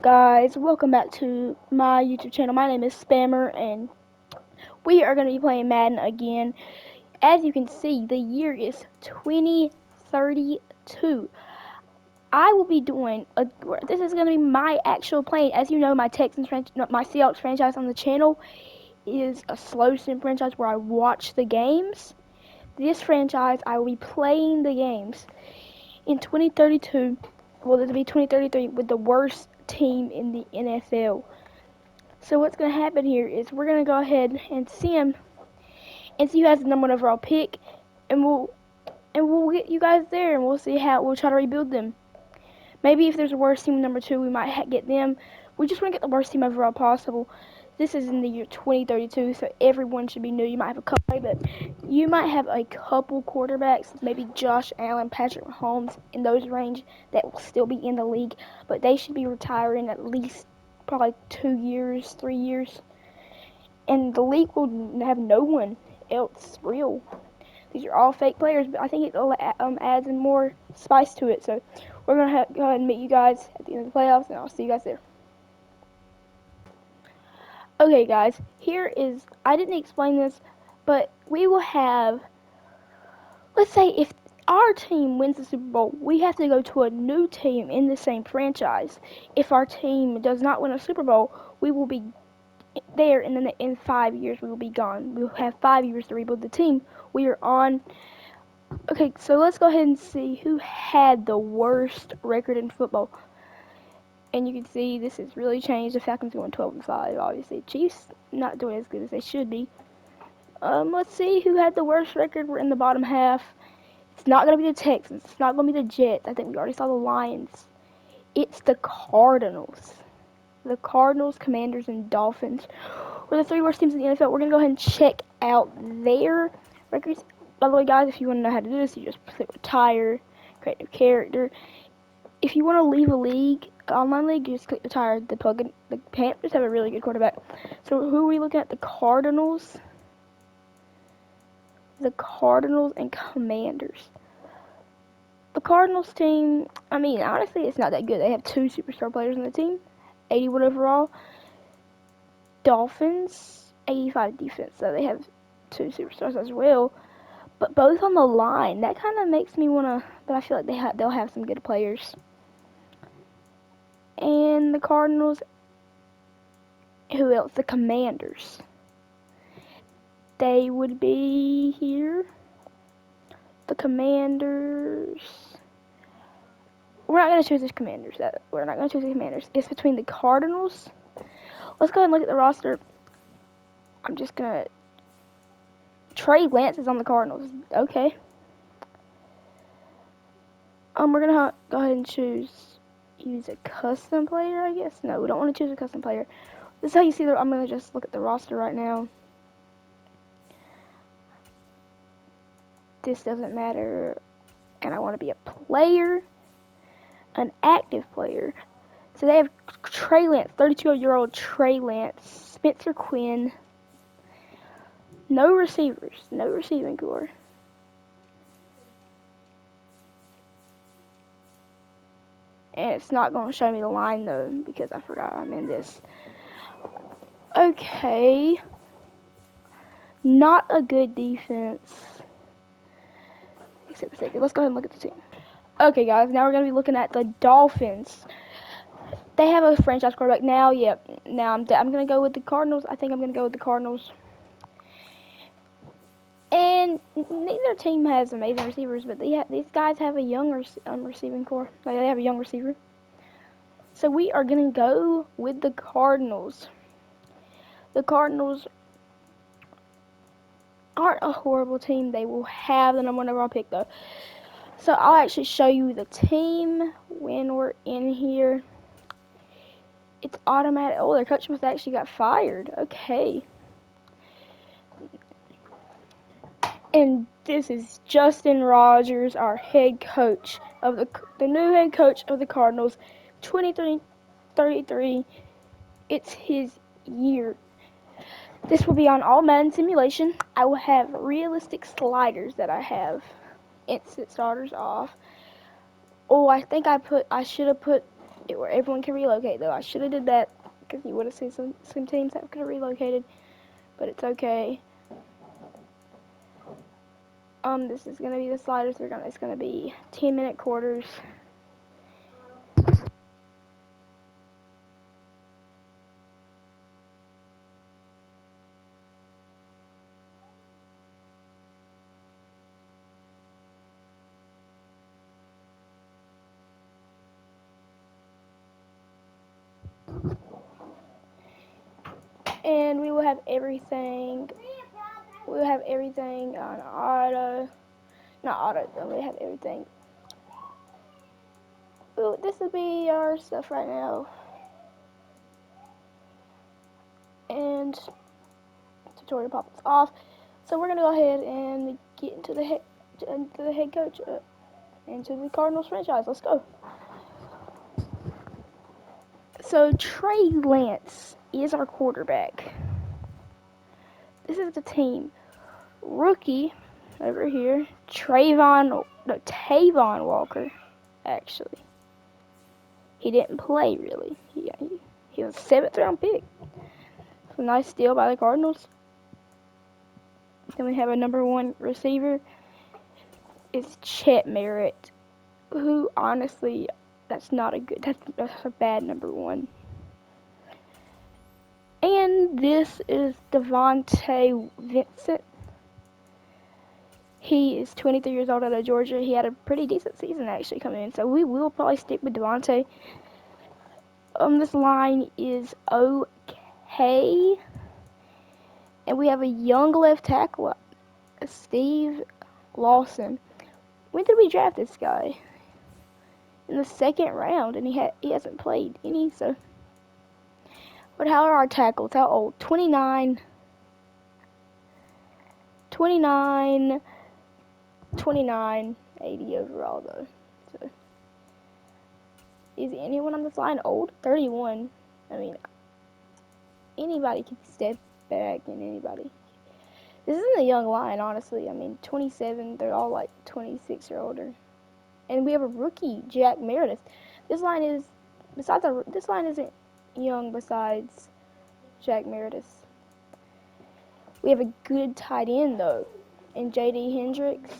Guys, welcome back to my YouTube channel. My name is Spammer and we are going to be playing Madden again. As you can see, the year is 2032. I will be doing this is going to be my actual playing. As you know, my my Seahawks franchise on the channel is a slow sim franchise where I watch the games. This franchise, I will be playing the games in 2032. Well, this will be 2033 with the worst team in the NFL. So what's going to happen here is we're going to go ahead and see him and see who has the number one overall pick, and we'll get you guys there, and we'll see how we'll try to rebuild them. Maybe if there's a worse team number two, we might get them. We just want to get the worst team overall possible. This is in the year 2032, so everyone should be new. You might have a couple, but you might have a couple quarterbacks, maybe Josh Allen, Patrick Mahomes, in those range that will still be in the league, but they should be retiring at least probably 2 years, 3 years. And the league will have no one else real. These are all fake players, but I think it adds more spice to it. So we're going to go ahead and meet you guys at the end of the playoffs, and I'll see you guys there. Okay, guys, here is, I didn't explain this, but we will have, let's say if our team wins the Super Bowl, we have to go to a new team in the same franchise. If our team does not win a Super Bowl, we will be there, and then in 5 years we will be gone. We will have 5 years to rebuild the team. We are on. Okay, so let's go ahead and see who had the worst record in football. And you can see this has really changed. The Falcons going 12-5. Obviously, Chiefs not doing as good as they should be. Let's see who had the worst record. We're in the bottom half. It's not gonna be the Texans. It's not gonna be the Jets. I think we already saw the Lions. It's the Cardinals. The Cardinals, Commanders, and Dolphins were the three worst teams in the NFL. We're going to go ahead and check out their records. By the way, guys, if you want to know how to do this, you just click retire, create a new character. If you want to leave a league, online league, you just click retire. The Panthers have a really good quarterback. So who are we looking at? The Cardinals and Commanders. The Cardinals team, I mean, honestly, it's not that good. They have two superstar players on the team, 81 overall. Dolphins, 85 defense, so they have two superstars as well, but both on the line. That kind of makes me want to, but I feel like they'll have some good players. And the Cardinals, who else? The Commanders. They would be here. The Commanders. We're not going to choose the Commanders. We're not going to choose the Commanders. It's between the Cardinals. Let's go ahead and look at the roster. I'm just going to. Trey Lance is on the Cardinals. Okay. We're gonna go ahead and use a custom player, I guess. No, we don't want to choose a custom player. This is how you see I'm gonna just look at the roster right now. This doesn't matter, and I want to be a player, an active player. So they have Trey Lance, 32-year-old Trey Lance, Spencer Quinn. No receivers, no receiving core. And it's not going to show me the line, though, because I forgot I'm in this. Okay. Not a good defense. Except for a second. Let's go ahead and look at the team. Okay, guys. Now we're going to be looking at the Dolphins. They have a franchise quarterback now. Yep. Now I'm going to go with the Cardinals. I think I'm going to go with the Cardinals. And neither team has amazing receivers, but these guys have a young receiving core. They have a young receiver. So we are going to go with the Cardinals. The Cardinals aren't a horrible team. They will have the number one overall pick, though. So I'll actually show you the team when we're in here. It's automatic. Oh, their coach must actually got fired. Okay. And this is Justin Rogers, our head coach of the new head coach of the Cardinals, 2033. It's his year. This will be on all Madden simulation. I will have realistic sliders that I have. Instant starters off. Oh, I think I should have put where everyone can relocate, though. I should have did that because you would have seen some teams that could have relocated, but it's okay. This is gonna be the sliders. It's gonna be 10-minute quarters. And we will have everything. We'll have everything on auto. Not auto, we have everything. Ooh, this will be our stuff right now. And tutorial pops off. So we're gonna go ahead and get into the head coach, into the Cardinals franchise. Let's go. So Trey Lance is our quarterback. This is the team. Rookie over here, Tavon Walker. Actually, he didn't play really. He was a 7th round pick. So nice steal by the Cardinals. Then we have a number 1 receiver. It's Chet Merritt, who honestly, that's a bad number 1. And this is Devontae Vincent. He is 23 years old out of Georgia. He had a pretty decent season actually coming in, so we will probably stick with Devontae. This line is okay. And we have a young left tackle, Steve Lawson. When did we draft this guy? In the 2nd round, and he hasn't played any, so. But how are our tackles? How old? 29, 80 overall though. So, is anyone on this line old? 31. I mean, anybody can step back and anybody. This isn't a young line, honestly. I mean, 27, they're all like 26 or older. And we have a rookie, Jack Meredith. This line isn't young besides Jack Meredith. We have a good tight end though, in J.D. Hendricks.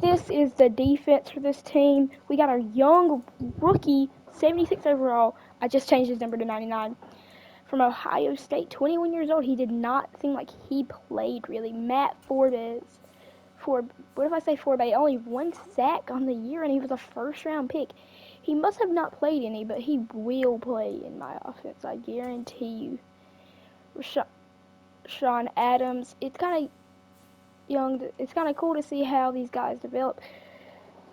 This is the defense for this team. We got our young rookie, 76 overall. I just changed his number to 99. From Ohio State, 21 years old. He did not seem like he played really. Matt Forbes. What if I say Forbes? Only 1 sack on the year, and he was a 1st-round pick. He must have not played any, but he will play in my offense. I guarantee you. Sean Adams. It's kind of young. It's kind of cool to see how these guys develop.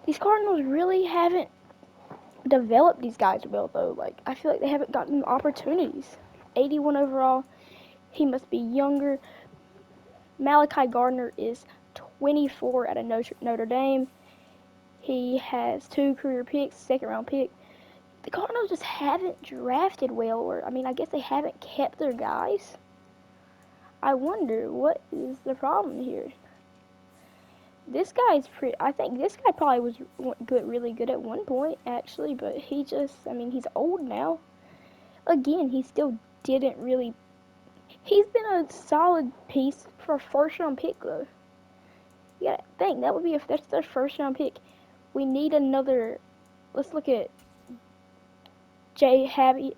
These Cardinals really haven't developed these guys well, though. Like, I feel like they haven't gotten opportunities. 81 overall. He must be younger. Malachi Gardner is 24 at a Notre Dame. He has 2 career picks, 2nd-round pick. the Cardinals just haven't drafted well, or I mean, I guess they haven't kept their guys. I wonder what is the problem here. This guy's pretty. I think this guy probably was good, really good at one point actually, but he just. I mean, he's old now. Again, he still didn't really. He's been a solid piece for a first round pick though. You gotta think that would be if that's their first round pick. We need another. Let's look at Javier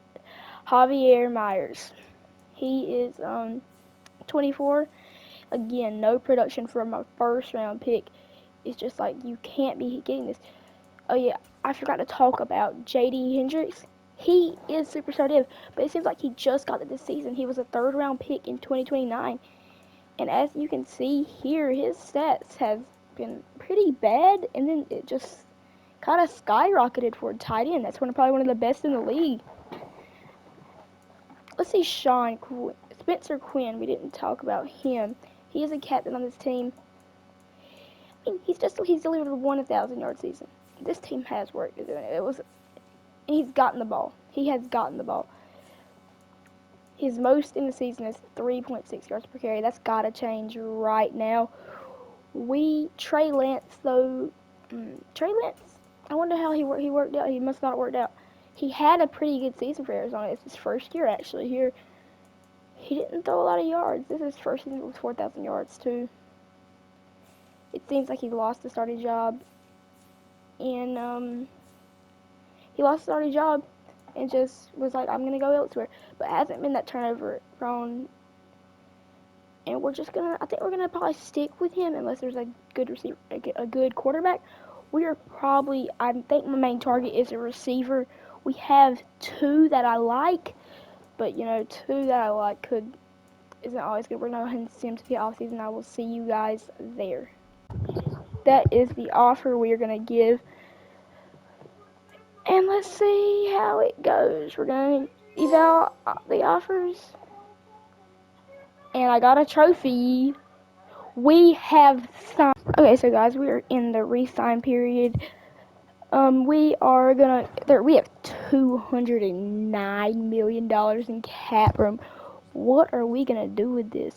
Myers. He is 24. Again, no production from a first round pick. It's just like you can't be getting this. Oh yeah, I forgot to talk about J.D. Hendricks. He is superstar div, but it seems like he just got it this season. He was a third round pick in 2029, and as you can see here, his stats have been pretty bad, and then it just kind of skyrocketed for a tight end. That's probably one of the best in the league. Let's see Spencer Quinn. We didn't talk about him. He is a captain on this team. I mean, he's delivered a 1,000-yard season. This team has work to do. He's gotten the ball. He has gotten the ball. His most in the season is 3.6 yards per carry. That's got to change right now. Trey Lance, though. Trey Lance, I wonder how he worked out. He must not have worked out. He had a pretty good season for Arizona. It's his first year, actually. Here, he didn't throw a lot of yards. This is his first season with 4,000 yards, too. It seems like he lost the starting job. And, he lost the starting job and just was like, I'm going to go elsewhere. But it hasn't been that turnover prone. And I think we're going to probably stick with him unless there's a good receiver, a good quarterback. I think my main target is a receiver. We have two that I like, but two that I like isn't always good. We're not going to see him to the offseason. I will see you guys there. That is the offer we are going to give. And let's see how it goes. We're going to eval the offers. And I got a trophy. We have signed. Okay, so guys, we are in the re-sign period. We have $209 million in cap room. What are we gonna do with this?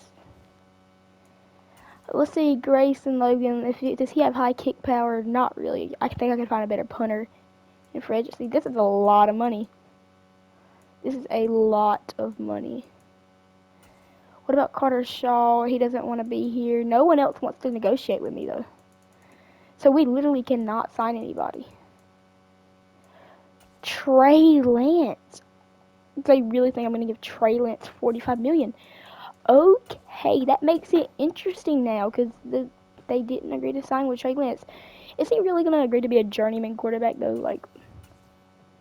Let's see, Grayson Logan. Does he have high kick power? Not really. I think I can find a better punter in free agency. This is a lot of money. This is a lot of money. What about Carter Shaw? He doesn't want to be here. No one else wants to negotiate with me though. So we literally cannot sign anybody. Trey Lance. They really think I'm going to give Trey Lance $45 million. Okay, that makes it interesting now because they didn't agree to sign with Trey Lance. Is he really going to agree to be a journeyman quarterback though? Like,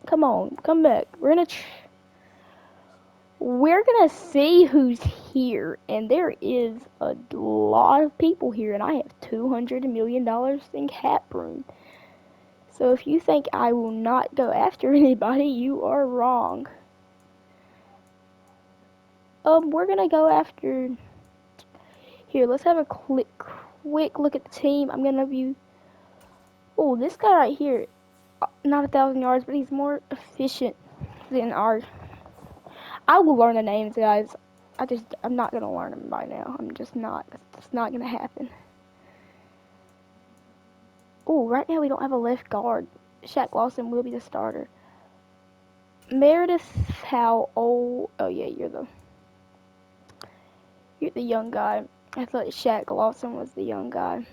come on, come back. We're gonna see who's here, and there is a lot of people here, and I have $200 million in cap room. So if you think I will not go after anybody, you are wrong. We're gonna go after. Here, let's have a quick look at the team. I'm gonna view. Oh, this guy right here, not 1,000 yards, but he's more efficient than our. I will learn the names, guys. I'm not gonna learn them by now. I'm just not. It's not gonna happen. Oh, right now we don't have a left guard. Shaq Lawson will be the starter. Meredith Howell. Oh yeah, you're the young guy. I thought Shaq Lawson was the young guy.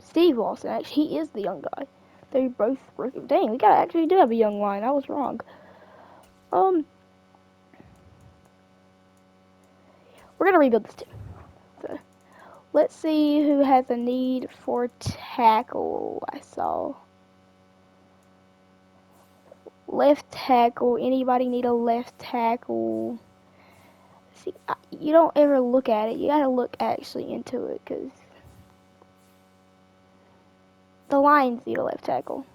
Steve Lawson, actually, he is the young guy. They both work. Dang, we actually do have a young line. I was wrong. We're gonna rebuild this team. So, let's see who has a need for tackle. I saw left tackle. Anybody need a left tackle? See, you don't ever look at it. You gotta look actually into it because the Lions need a left tackle.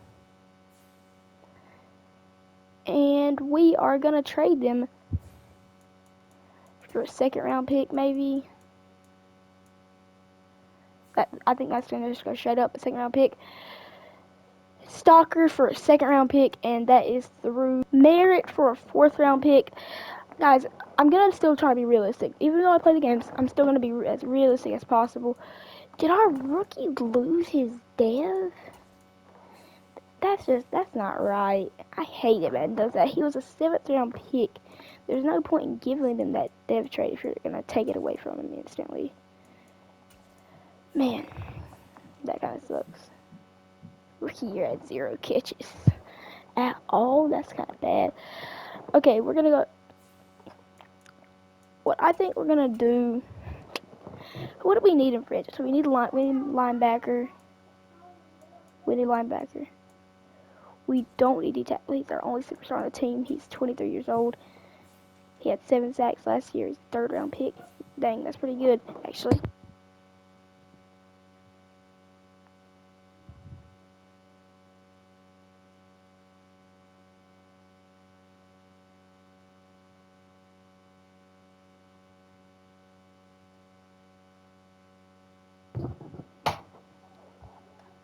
And we are going to trade them for a second round pick, maybe. I think that's going to just go straight up a second round pick. Stalker for a 2nd-round pick, and that is through Merritt for a 4th-round pick. Guys, I'm gonna still try to be realistic. Even though I play the games, I'm still gonna be as realistic as possible. Did our rookie lose his dev? That's not right. I hate it, man. Does that? He was a 7th-round pick. There's no point in giving him that dev trade if you're gonna take it away from him instantly. Man, that kind of sucks. Rookie year at 0 catches at all. That's kind of bad. Okay, we're gonna go. What I think we're gonna do. What do we need in free? So we need linebacker. We need linebacker. We don't need D tackle. He's our only superstar on the team. He's 23 years old. He had 7 sacks last year. He's a 3rd-round pick. Dang, that's pretty good, actually.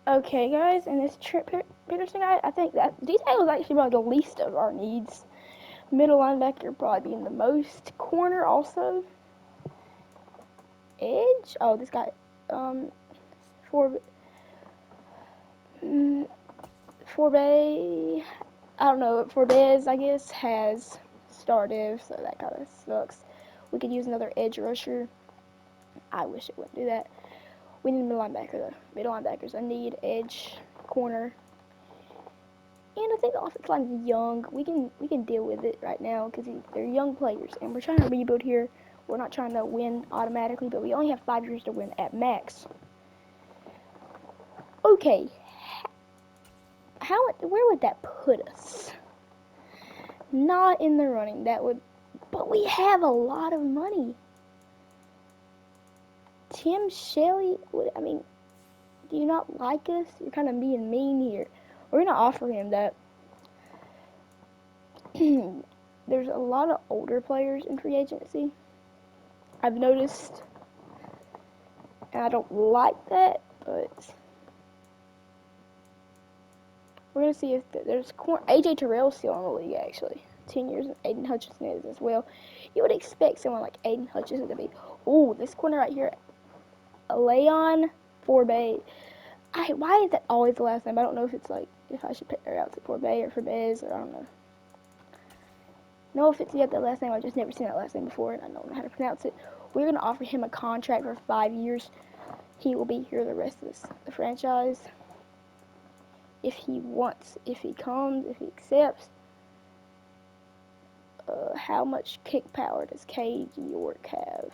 Okay, guys, and this Trent Peterson guy, I think that D tackle is actually probably the least of our needs. Middle linebacker probably being the most. Corner also. Edge. Oh, this guy. For Forbay. I don't know. Forbez, I guess, has started, so that kind of sucks. We could use another edge rusher. I wish it wouldn't do that. We need a middle linebacker though. Middle linebackers. I need edge, corner, and I think the offensive line is young. We can deal with it right now because they're young players, and we're trying to rebuild here. We're not trying to win automatically, but we only have 5 years to win at max. Okay, where would that put us? Not in the running. That would, but we have a lot of money. Tim Shelley. I mean, do you not like us? You're kind of being mean here. We're gonna offer him that. There's a lot of older players in free agency. I've noticed, and I don't like that, but we're gonna see if there's AJ Terrell's still in the league actually. 10 years, and Aiden Hutchinson is as well. You would expect someone like Aiden Hutchinson to be. Oh, this corner right here, Leon Forbay. Why is that always the last name? I don't know if it's like if I should pick her out to Forbay or Forbez or I don't know. No offense, you have that last name. I've just never seen that last name before, and I don't know how to pronounce it. We're gonna offer him a contract for 5 years. He will be here the rest of the franchise. If he wants, if he comes, if he accepts. How much kick power does Cade York have?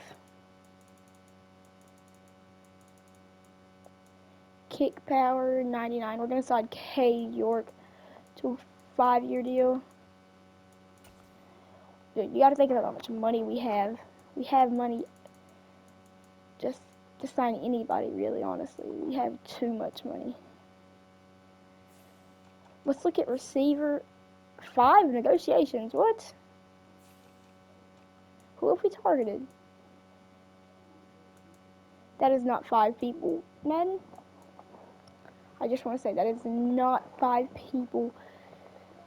Kick power 99. We're gonna sign Cade York to a 5-year deal. Dude, you gotta think about how much money we have. We have money just to sign anybody, really, honestly. We have too much money. Let's look at receiver. 5 negotiations. What? Who have we targeted? That is not 5 people, Madden. I just want to say that is not 5 people.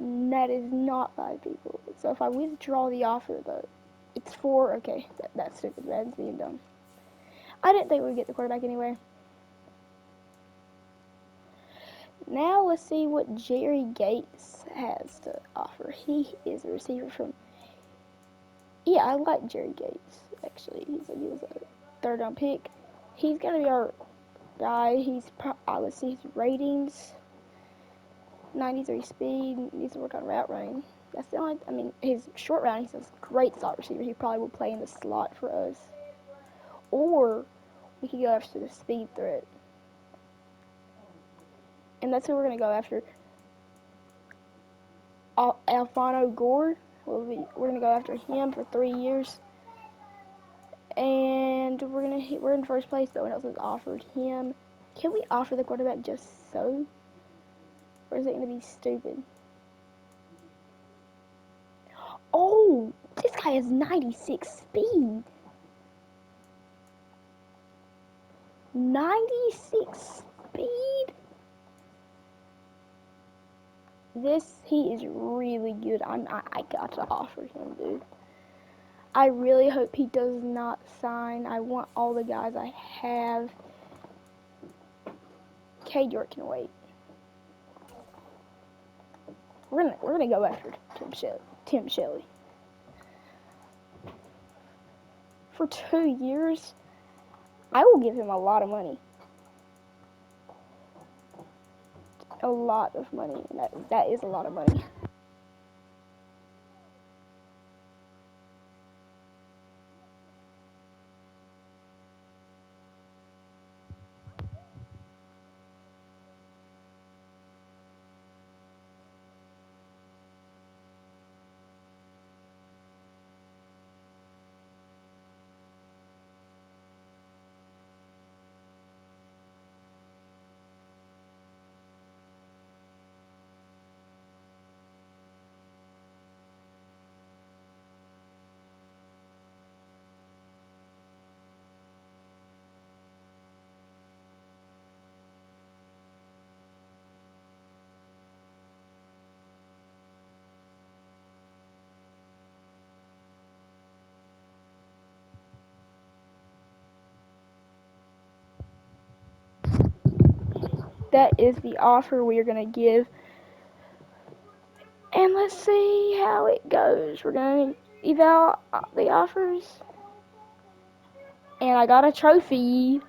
That is not 5 people. So if I withdraw the offer, though, it's 4. Okay, that's stupid. Madden's being dumb. I didn't think we'd get the quarterback anyway. Now let's see what Jerry Gates has to offer. He is a receiver from. Yeah, I like Jerry Gates. Actually, he was a 3rd-round pick. He's gonna be our guy. Let's see his ratings. 93 speed. Needs to work on route running. That's the only. I mean, his short round. He's a great slot receiver. He probably will play in the slot for us. Or we could go after the speed threat. And that's who we're going to go after. Alfonso Gore. We're going to go after him for 3 years. And we're in first place. No one else has offered him. Can we offer the quarterback just so? Or is it going to be stupid? Oh, this guy has 96 speed. 96 speed? He is really good. I got to offer him, dude. I really hope he does not sign. I want all the guys I have. Cade York can wait. We're gonna go after Tim Shelley. For 2 years, I will give him a lot of money. A lot of money. That is a lot of money. That is the offer we are gonna give. And let's see how it goes. We're gonna eval the offers. And I got a trophy.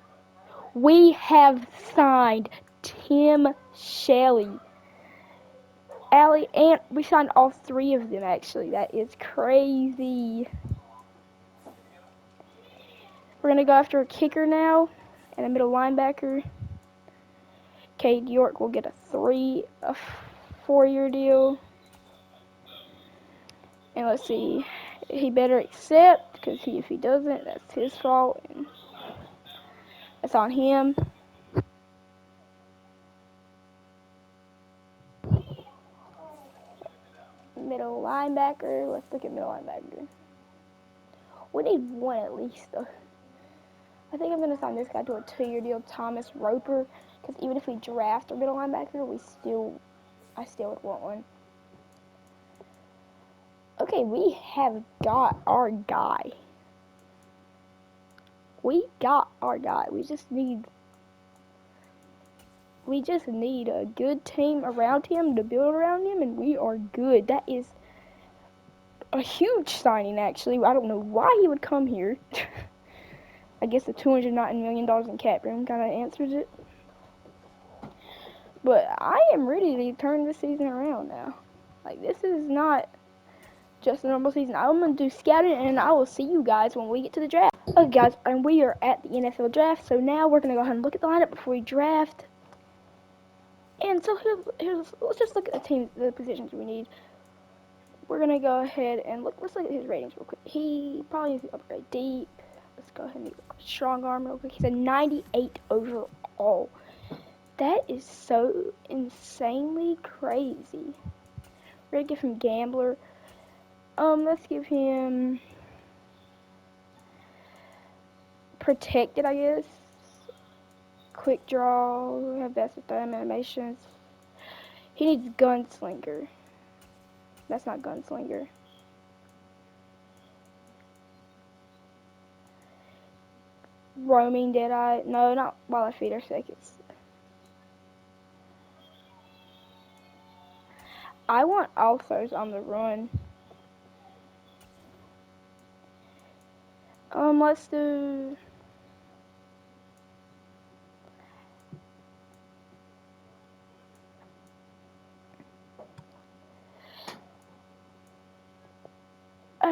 We have signed Tim Shelley. Allie, and we signed all three of them actually. That is crazy. We're gonna go after a kicker now and a middle linebacker. Cade York will get a 4-year deal. And let's see, he better accept, because if he doesn't, that's his fault. And that's on him. Middle linebacker. Let's look at middle linebacker. We need one at least, though. I think I'm going to sign this guy to a 2-year deal, Thomas Roper, because even if we draft a middle linebacker, I still would want one. Okay, we have got our guy. We got our guy. We just need a good team around him to build around him, and we are good. That is a huge signing, actually. I don't know why he would come here. I guess the $209 million in cap room kind of answers it. But I am ready to turn this season around now. Like, this is not just a normal season. I'm going to do scouting, and I will see you guys when we get to the draft. Okay, guys, and we are at the NFL draft, so now we're going to go ahead and look at the lineup before we draft. And so let's just look at the positions we need. We're going to go ahead and let's look at his ratings real quick. He probably needs to upgrade deep. Let's go ahead and do strong arm real quick. He's a 98 overall. That is so insanely crazy. We're going to give him Gambler. Let's give him Protected, I guess. Quick Draw. Have best of time animations. He needs Gunslinger. That's not Gunslinger. Roaming Deadeye. No, not while I feed our seconds. I want Althos on the run. Let's do...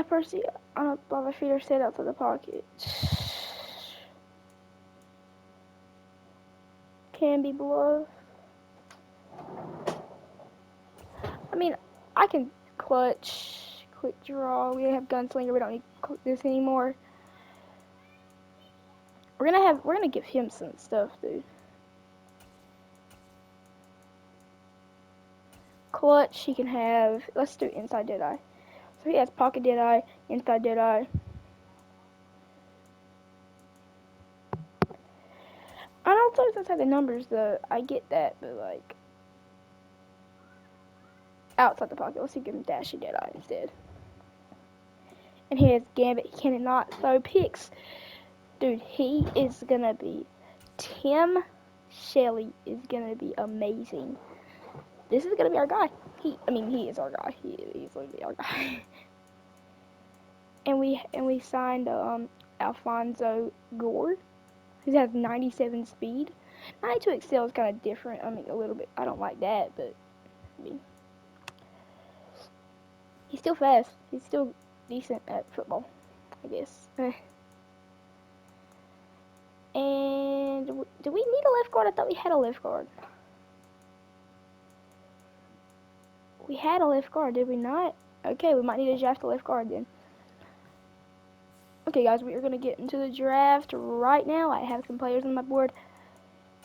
Percy on a lava feeder set out to the pocket. Can be bluff. I mean, I can clutch, quick draw. We have Gunslinger. We don't need this anymore. We're gonna give him some stuff, dude. Clutch, he can have. Let's do Inside Deadeye. So he has Pocket Deadeye, Inside Deadeye. I don't know if that's how the numbers, though. I get that, but like, outside the pocket. Let's see, give him Dashing Deadeye instead. And here's Gambit. He cannot throw picks. Dude, he is going to be... Tim Shelley is going to be amazing. This is going to be our guy. He is our guy. He's going to be our guy. and we signed Alfonso Gore. He has 97 speed. 92 Excel is kind of different. I mean, a little bit. I don't like that, but I mean, he's still fast. He's still decent at football, I guess. And do we need a left guard? I thought we had a left guard. We had a left guard, did we not? Okay, we might need to draft a left guard then. Okay, guys, we are going to get into the draft right now. I have some players on my board.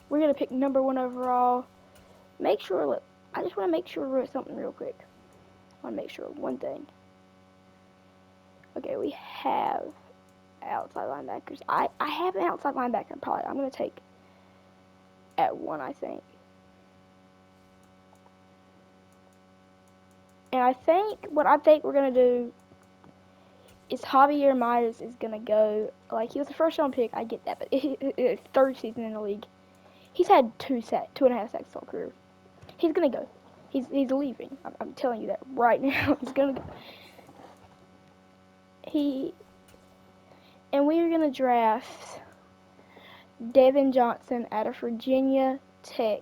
We're going to pick number 1 overall. Make sure, look, I just want to make sure we're something real quick. I want to make sure one thing. Okay, we have outside linebackers. I have an outside linebacker probably. I'm going to take at 1, I think. And I think what we're going to do is Javier Myers is going to go, like, he was the first round pick, I get that, but it's 3rd season in the league. He's had 2.5 sacks all career. He's going to go. He's leaving. I'm telling you that right now. He's going to go. And we are going to draft Devin Johnson out of Virginia Tech.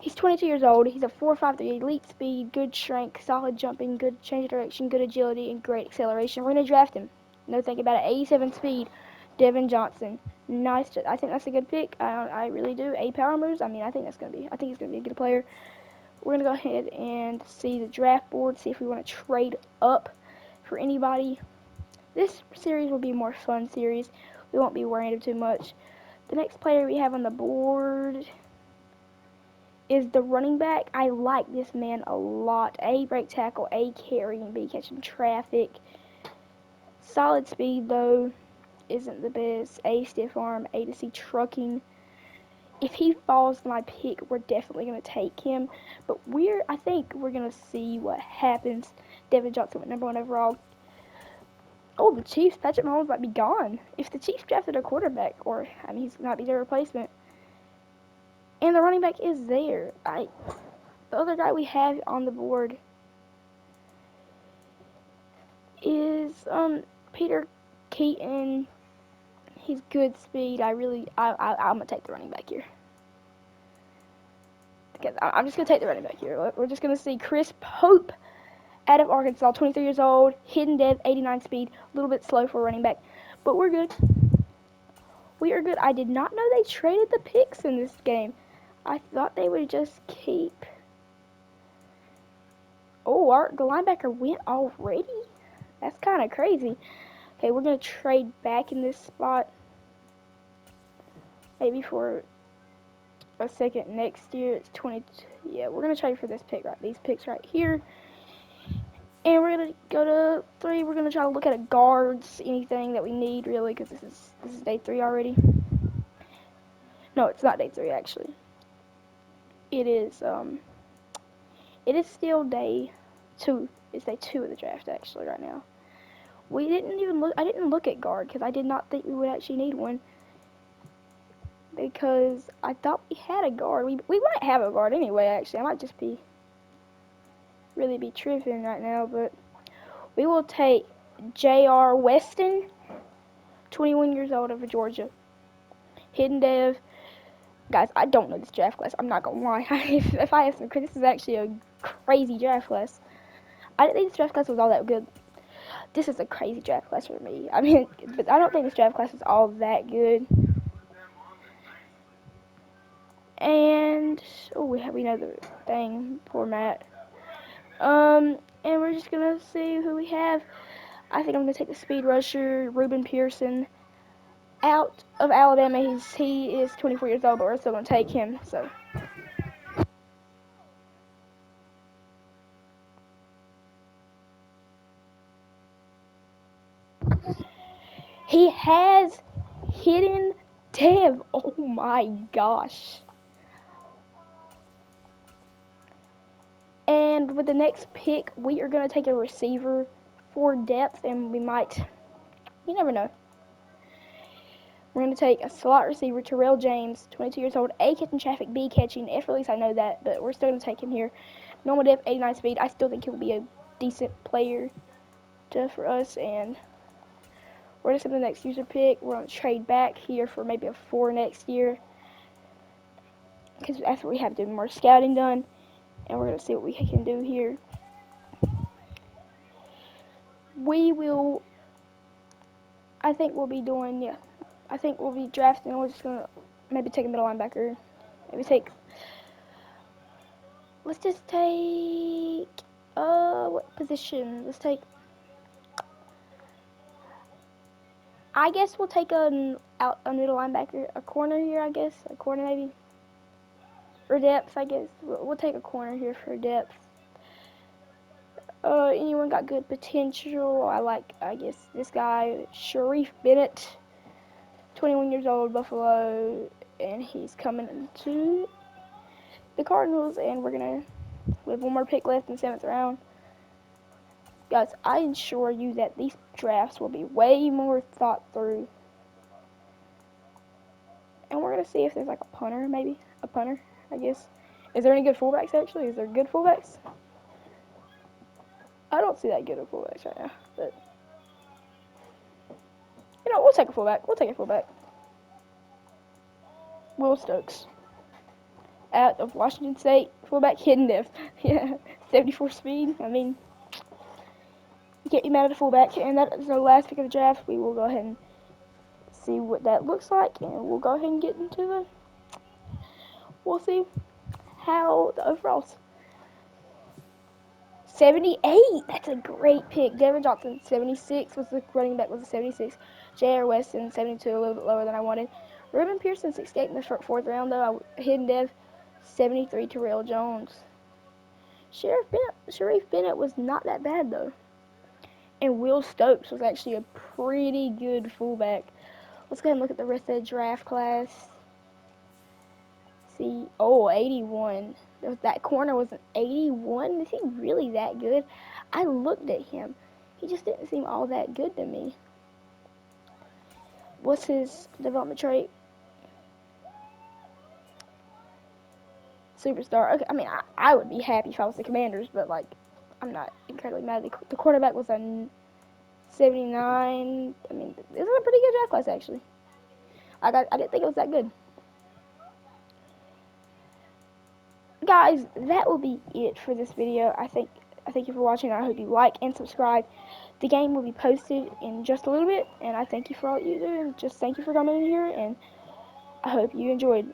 He's 22 years old. He's a 4.53 elite speed, good strength, solid jumping, good change of direction, good agility, and great acceleration. We're going to draft him. No thinking about it. 87 speed, Devin Johnson. Nice. I think that's a good pick. I really do. 8 power moves. I think he's going to be a good player. We're going to go ahead and see the draft board, see if we want to trade up for anybody. This series will be a more fun series. We won't be worrying too much. The next player we have on the board is the running back. I like this man a lot. A, break tackle, A, carry, and B, catching traffic. Solid speed, though, isn't the best. A, stiff arm, A to C, trucking. If he falls to my pick, we're definitely going to take him. But I think we're going to see what happens. Devin Johnson went number 1 overall. Oh, the Chiefs, Patrick Mahomes might be gone. If the Chiefs drafted a quarterback, he's not be their replacement. And the running back is there. The other guy we have on the board is Peter Keaton. He's good speed. I'm gonna take the running back here. Because I'm just gonna take the running back here. We're just gonna see Chris Pope out of Arkansas, 23 years old, hidden dev, 89 speed, a little bit slow for a running back, but we're good. We are good. I did not know they traded the picks in this game. I thought they would just keep. Oh, the linebacker went already? That's kind of crazy. Okay, we're going to trade back in this spot. Maybe for a second next year. It's 22. Yeah, we're going to trade for this pick, right? These picks right here. And we're going to go to 3. We're going to try to look at guards, anything that we need, really, because this is day 3 already. No, it's not day 3, actually. It is still day 2. It's day 2 of the draft, actually, right now. I didn't look at guard, because I did not think we would actually need one. Because I thought we had a guard. We might have a guard anyway, actually. I might just really be tripping right now, but we will take J.R. Weston, 21 years old, of Georgia. Hidden dev. Guys, I don't know this draft class. I'm not going to lie. If I have some, this is actually a crazy draft class. I didn't think this draft class was all that good. This is a crazy draft class for me. But I don't think this draft class is all that good. And we know the thing, poor Matt. And we're just gonna see who we have. I think I'm gonna take the speed rusher, Reuben Pearson, out of Alabama. He is 24 years old, but we're still gonna take him. So. He has hidden dev. Oh my gosh. And with the next pick, we are going to take a receiver for depth, and we might, you never know. We're going to take a slot receiver, Terrell James, 22 years old, A, catching traffic, B, catching. F release, I know that, but we're still going to take him here. Normal depth, 89 speed. I still think he'll be a decent player for us, and we're just going to the next user pick. We're going to trade back here for maybe a 4 next year, because after we have to do more scouting done, and we're going to see what we can do here. We will, I think we'll be doing, yeah, I think we'll be drafting. We're just going to maybe take a middle linebacker, maybe take, let's just take, what position? Let's take, I guess we'll take a middle linebacker, a corner here, I guess, a corner maybe, or depth, I guess. We'll take a corner here for depth. Anyone got good potential? I guess, this guy, Sharif Bennett, 21 years old, Buffalo, and he's coming to the Cardinals, and we have one more pick left in the 7th round. Guys, I assure you that these drafts will be way more thought through. And we're going to see if there's like a punter, maybe. A punter, I guess. Is there any good fullbacks, actually? Is there good fullbacks? I don't see that good of fullbacks right now, but we'll take a fullback. We'll take a fullback. Will Stokes, out of Washington State, fullback, hidden depth. Yeah, 74 speed. I mean, you can't be mad at a fullback. And that is our last pick of the draft. We will go ahead and see what that looks like, and we'll go ahead and get into we'll see how the overalls. 78. That's a great pick. Devin Johnson, 76 was the running back, was a 76. J.R. Weston, 72, a little bit lower than I wanted. Ruben Pearson, 68 in the 4th round, though. Hidden Dev, 73. Terrell Jones. Sharif Bennett was not that bad, though. And Will Stokes was actually a pretty good fullback. Let's go ahead and look at the rest of the draft class. See, 81. That corner was an 81. Is he really that good? I looked at him. He just didn't seem all that good to me. What's his development trait? Superstar. Okay, I mean, I would be happy if I was the Commanders, but like, I'm not incredibly mad. The quarterback was a 79. I mean, this is a pretty good draft class, actually. I didn't think it was that good. Guys, that will be it for this video. I thank you for watching. I hope you like and subscribe. The game will be posted in just a little bit, and I thank you for all you do, and just thank you for coming in here, and I hope you enjoyed.